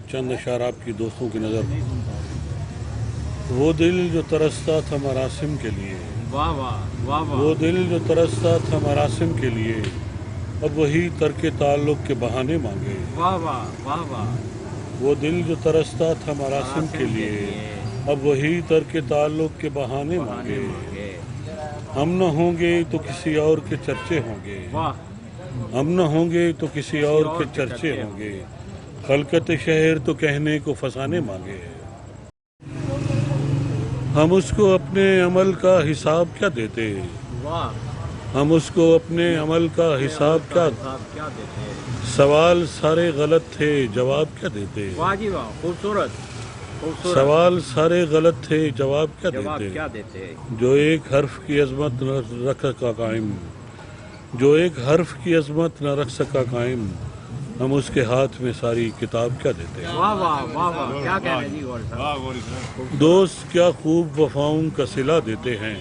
चंद अशार आपकी दोस्तों की नज़र। वो दिल जो तरसता था मरासिम के लिए, वाह वाह वाह वाह। वो दिल जो तरसता था मरासिम के लिए, अब वही तर्क ताल्लुक़ के बहाने मांगे। वाह वाह वाह वाह। वो दिल जो तरसता था मरासिम के लिए, अब वही तर्क ताल्लुक़ के बहाने मांगे। हम न होंगे तो किसी और के चर्चे होंगे, वाह। हम न होंगे तो किसी और के चर्चे होंगे। खलकत शहर तो कहने को फसाने मांगे। हम उसको अपने अमल का हिसाब क्या देते, वाह। हम उसको अपने अमल का हिसाब क्या देते। सवाल सारे गलत थे जवाब क्या देते। वाह जी वाह, खूबसूरत खूबसूरत। सवाल सारे गलत थे जवाब क्या देते। क्या देते। जो एक हर्फ की अजमत न रख सका कायम, जो एक हर्फ की अजमत न रख सका कायम, हम उसके हाथ में सारी किताब क्या देते। वाह वाह वाह वाह, क्या कह रहे जी। दोस्त क्या खूब वफाओं का सिला देते हैं,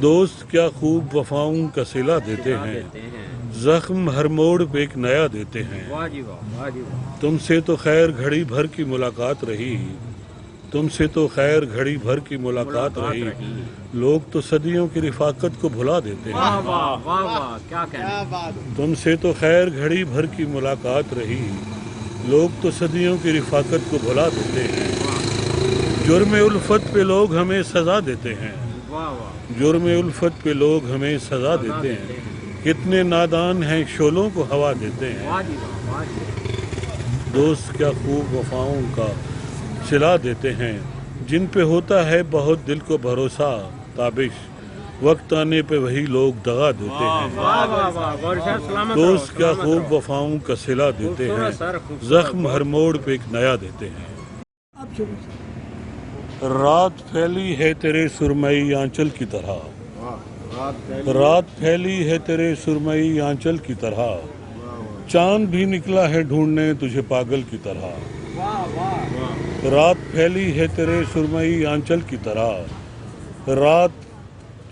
दोस्त क्या खूब वफाओं का सिला देते हैं। जख्म हर मोड़ पे एक नया देते हैं। वाह जी वाह, वाह जी वाह। तुमसे तो खैर घड़ी भर की मुलाकात रही, तुमसे तो खैर घड़ी भर की मुलाकात रही। लोग तो सदियों की रिफाकत को भुला देते हैं। वाह वाह वाह वाह, क्या कहना। तुमसे तो खैर घड़ी भर की मुलाकात रही, लोग तो सदियों की रिफाकत को भुला देते हैं। जुर्म उल्फत पे लोग हमें सजा देते हैं, वाह वाह। जुर्म उल्फत पे लोग हमें सजा देते हैं। कितने नादान हैं शोलों को हवा देते हैं। वाह जी वाह, वाह जी। दोस्त क्या खूब वफाओं का सिला देते हैं, जिन पे होता है बहुत दिल को भरोसा ताबिश, वक्त आने पे वही लोग दगा देते हैं। वाह वाह वाह। दोस्त क्या खूब वफाओं का सिला देते हैं, जख्म हर मोड़ पे एक नया देते हैं। रात फैली है तेरे सुरमई आंचल की तरह, रात फैली है तेरे सुरमई आंचल की तरह। चांद भी निकला है ढूंढने तुझे पागल की तरह। रात फैली है तेरे सुरमई आंचल की तरह, रात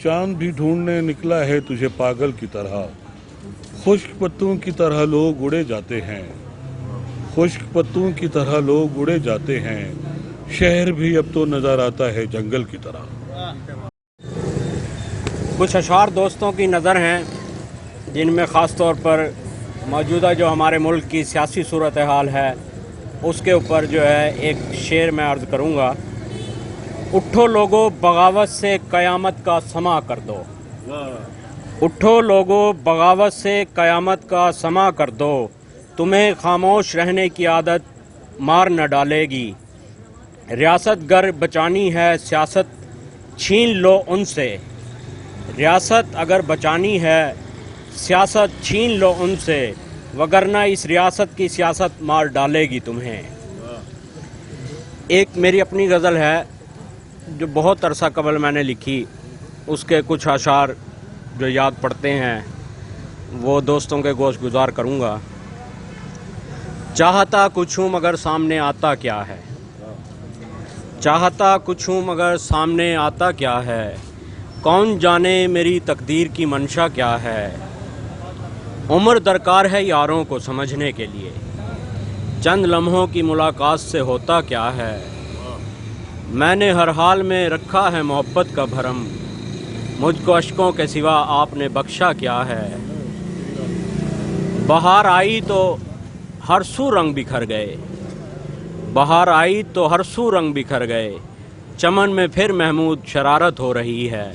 चांद भी ढूंढने निकला है तुझे पागल की तरह। खुश्क पत्तों की तरह लोग उड़े जाते हैं, खुश्क पत्तों की तरह लोग उड़े जाते हैं। शहर भी अब तो नजर आता है जंगल की तरह। कुछ अशार दोस्तों की नज़र हैं, जिनमें ख़ास तौर पर मौजूदा जो हमारे मुल्क की सियासी सूरत हाल है उसके ऊपर जो है एक शेर मैं अर्ज़ करूँगा। उठो लोगो बगावत से क़यामत का समा कर दो, उठो लोगो बगावत से क़यामत का समा कर दो। तुम्हें खामोश रहने की आदत मार न डालेगी। रियासत गर बचानी है सियासत छीन लो उनसे, रियासत अगर बचानी है सियासत छीन लो उनसे, वगरना इस रियासत की सियासत मार डालेगी तुम्हें। एक मेरी अपनी गज़ल है जो बहुत अरसा कबल मैंने लिखी, उसके कुछ अशार जो याद पड़ते हैं वो दोस्तों के गोश गुजार करूँगा। चाहता कुछ हूँ मगर सामने आता क्या है, चाहता कुछ हूँ मगर सामने आता क्या है। कौन जाने मेरी तकदीर की मंशा क्या है। उम्र दरकार है यारों को समझने के लिए, चंद लम्हों की मुलाकात से होता क्या है। मैंने हर हाल में रखा है मोहब्बत का भरम, मुझको अश्कों के सिवा आपने बख्शा क्या है। बहार आई तो हर सू रंग बिखर गए, बहार आई तो हर सू रंग बिखर गए। चमन में फिर महमूद शरारत हो रही है।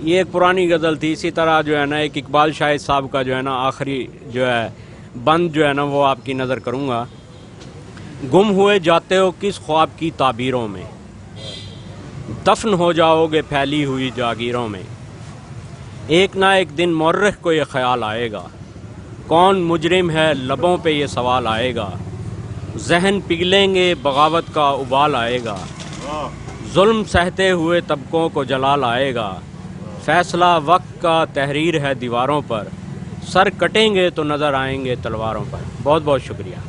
ये एक पुरानी गज़ल थी। इसी तरह जो है ना एक इकबाल शाहिद साहब का जो है ना आखिरी जो है बंद जो है ना वो आपकी नज़र करूँगा। गुम हुए जाते हो किस ख्वाब की ताबीरों में, दफन हो जाओगे फैली हुई जागीरों में। एक ना एक दिन मौर्रख को ये ख्याल आएगा, कौन मुजरिम है लबों पे ये सवाल आएगा। जहन पिघलेंगे बगावत का उबाल आएगा, जुल्म सहते हुए तबकों को जलाल आएगा। फैसला वक्त का तहरीर है दीवारों पर, सर कटेंगे तो नज़र आएंगे तलवारों पर। बहुत बहुत शुक्रिया।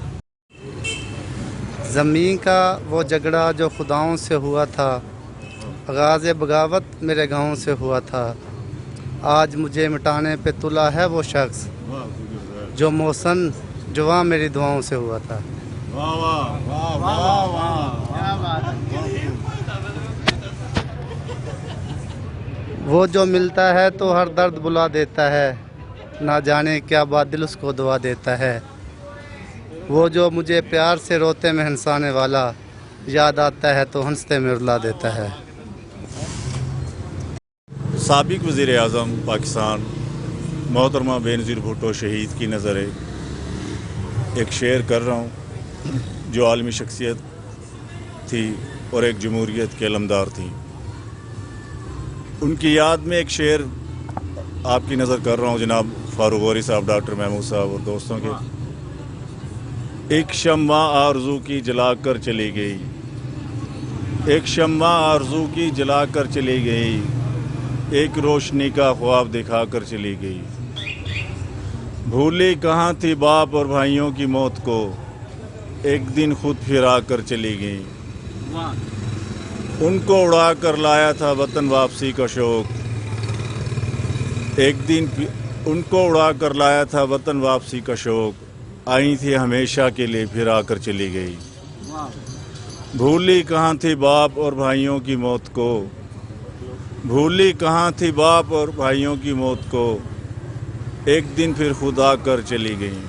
ज़मीन का वो झगड़ा जो खुदाओं से हुआ था, आगाज़ बगावत मेरे गाँव से हुआ था। आज मुझे मिटाने पे तुला है वो शख्स, जो मौसन जुआ मेरी दुआओं से हुआ था। وہ جو ملتا ہے تو ہر درد بلا دیتا ہے، نہ جانے کیا بات دل اس کو دعا دیتا ہے۔ وہ جو مجھے پیار سے روتے میں ہنسانے والا، یاد آتا ہے تو ہنستے میں رلا دیتا ہے۔ سابق وزیر اعظم پاکستان محترمہ بینظیر بھٹو شہید کی نظر ایک شعر کر رہا ہوں جو عالمی شخصیت تھی اور ایک جمہوریت کے علمدار تھی۔ ان کی یاد میں ایک شعر آپ کی نظر کر رہا ہوں جناب فاروق غوری صاحب، ڈاکٹر محمود صاحب اور دوستوں کے۔ ایک شمع آرزو کی جلا کر چلی گئی، ایک شمع آرزو کی جلا کر چلی گئی، ایک روشنی کا خواب دکھا کر چلی گئی۔ بھولی کہاں تھی باپ اور بھائیوں کی موت کو، ایک دن خود پھر آ کر چلی گئی۔ ان کو اڑا کر لایا تھا وطن واپسی کا شوق، ایک دن ان کو اڑا کر لایا تھا وطن واپسی کا شوق، آئی تھی ہمیشہ کے لیے پھر آ کر چلی گئی۔ بھولی کہاں تھی باپ اور بھائیوں کی موت کو، بھولی کہاں تھی باپ اور بھائیوں کی موت کو، ایک دن پھر خود آ کر چلی گئی۔